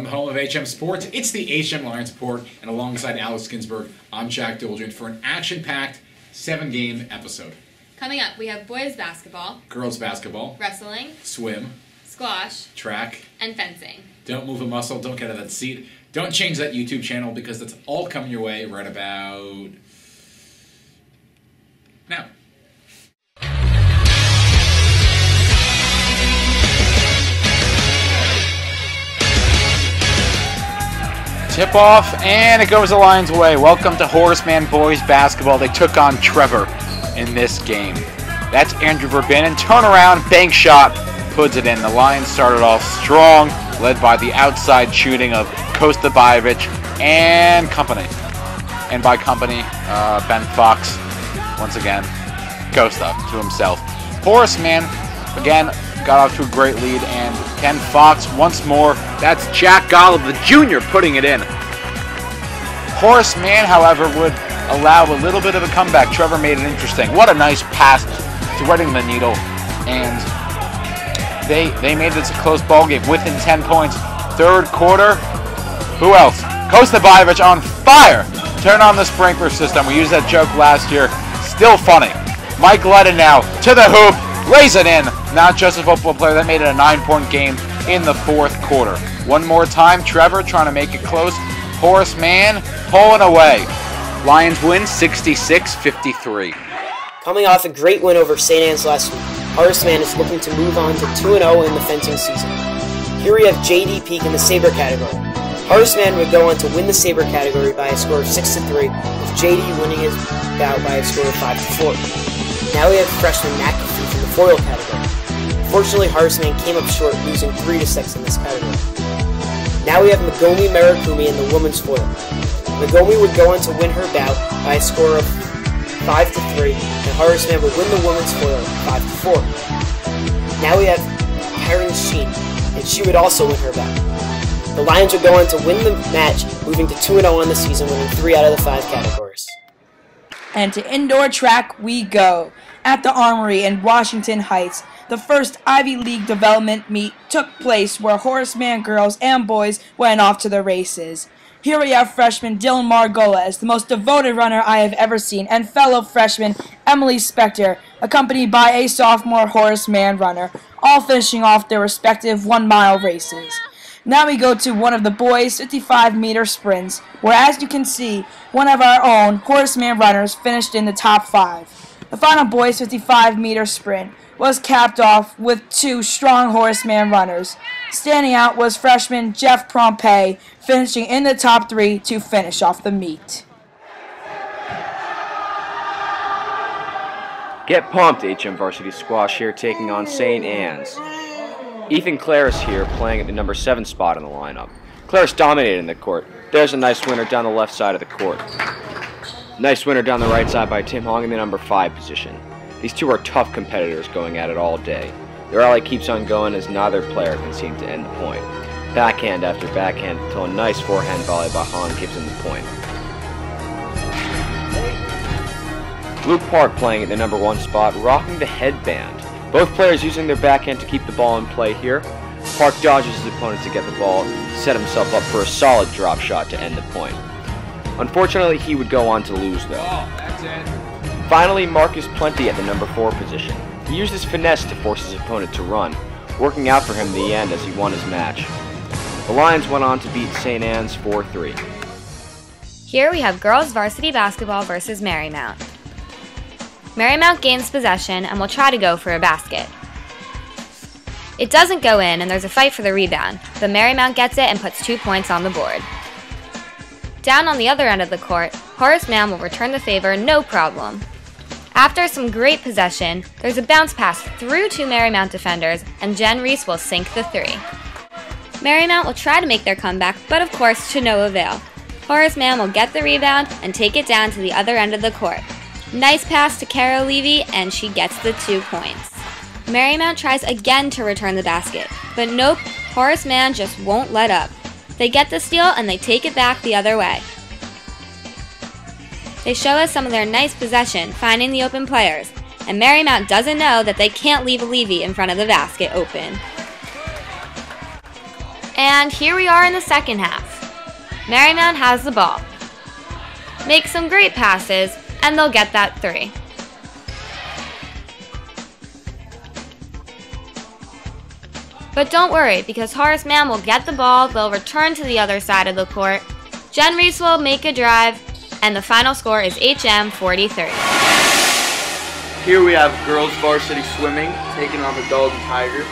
From the home of HM Sports, it's the HM Lions Report, and alongside Alex Ginsberg, I'm Jack Doldrin for an action-packed 7-game episode. Coming up, we have boys basketball, girls basketball, wrestling, swim, squash, track, and fencing. Don't move a muscle, don't get out of that seat, don't change that YouTube channel because that's all coming your way right about now. Tip off, and it goes the Lions' way. Welcome to Horace Mann boys basketball. They took on Trevor in this game. That's Andrew Verbin, turnaround, bank shot, puts it in. The Lions started off strong, led by the outside shooting of Kosta Bajevic and company. And by company, Ben Fox, once again, Kosta to himself. Horace Mann, again, got off to a great lead, and Ken Fox once more. That's Jack Golub, the junior, putting it in. Horace Mann, however, would allow a little bit of a comeback. Trevor made it interesting. What a nice pass, threading the needle, and they made this a close ball game within 10 points. Third quarter, who else? Kosta Bajevic on fire. Turn on the sprinkler system. We used that joke last year. Still funny. Mike Ledden now to the hoop. Lays it in. Not just a football player. That made it a 9-point game in the fourth quarter. One more time, Trevor trying to make it close. Horace Mann pulling away. Lions win 66-53. Coming off a great win over St. Anne's last week, Horace Mann is looking to move on to 2-0 in the fencing season. Here we have J.D. Peak in the Sabre category. Horace Mann would go on to win the Sabre category by a score of 6-3, with J.D. winning his bout by a score of 5-4. Now we have freshman McAfee from the foil category. Unfortunately, Horace Mann came up short, losing 3-6 in this category. Now we have Magomi Merakumi in the women's foil. Magomi would go on to win her bout by a score of 5-3, and Horace Mann would win the women's foil 5-4. Now we have Karen Sheen, and she would also win her bout. The Lions would go on to win the match, moving to 2-0 on the season, winning 3 out of the 5 categories. And to indoor track we go. At the Armory in Washington Heights, the first Ivy League development meet took place where Horace Mann girls and boys went off to the races. Here we have freshman Dylan Margolis, the most devoted runner I have ever seen, and fellow freshman Emily Spector, accompanied by a sophomore Horace Mann runner, all finishing off their respective 1-mile races. Now we go to one of the boys' 55-meter sprints, where, as you can see, one of our own Horace Mann runners finished in the top 5. The final boys' 55-meter sprint was capped off with 2 strong Horace Mann runners. Standing out was freshman Jeff Pompey, finishing in the top 3 to finish off the meet. Get pumped, HM Varsity Squash here taking on St. Anne's. Ethan Claris here playing at the number 7 spot in the lineup. Claris dominating the court. There's a nice winner down the left side of the court. Nice winner down the right side by Tim Hong in the number 5 position. These two are tough competitors going at it all day. Their rally keeps on going as neither player can seem to end the point. Backhand after backhand until a nice forehand volley by Hong gives him the point. Luke Park playing at the number 1 spot, rocking the headband. Both players using their backhand to keep the ball in play here. Park dodges his opponent to get the ball, set himself up for a solid drop shot to end the point. Unfortunately, he would go on to lose though. That's it. Finally, Marcus Plenty at the number 4 position. He used his finesse to force his opponent to run, working out for him in the end as he won his match. The Lions went on to beat St. Anne's 4-3. Here we have girls varsity basketball versus Marymount. Marymount gains possession and will try to go for a basket. It doesn't go in and there's a fight for the rebound, but Marymount gets it and puts 2 points on the board. Down on the other end of the court, Horace Mann will return the favor no problem. After some great possession, there's a bounce pass through 2 Marymount defenders and Jen Reese will sink the 3. Marymount will try to make their comeback, but of course to no avail. Horace Mann will get the rebound and take it down to the other end of the court. Nice pass to Cara Levy and she gets the 2 points. Marymount tries again to return the basket, but nope, Horace Mann just won't let up. They get the steal and they take it back the other way. They show us some of their nice possession, finding the open players, and Marymount doesn't know that they can't leave Levy in front of the basket open. And here we are in the second half. Marymount has the ball. Make some great passes, and they'll get that 3. But don't worry, because Horace Mann will get the ball, they'll return to the other side of the court, Jen Reese will make a drive, and the final score is HM 43. Here we have girls varsity swimming taking on the Golden Tigers.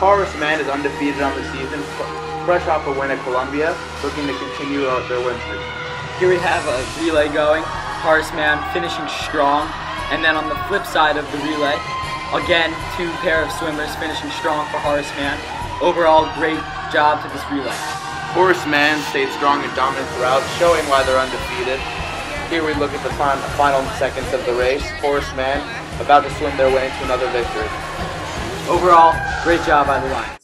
Horace Mann is undefeated on the season, fresh off a win at Columbia, looking to continue out their win streak. Here we have a relay going, Horace Mann finishing strong, and then on the flip side of the relay, again, 2 pair of swimmers finishing strong for Horace Mann. Overall, great job to this relay. Horace Mann stayed strong and dominant throughout, showing why they're undefeated. Here we look at the final seconds of the race. Horace Mann about to swim their way into another victory. Overall, great job by the Lions.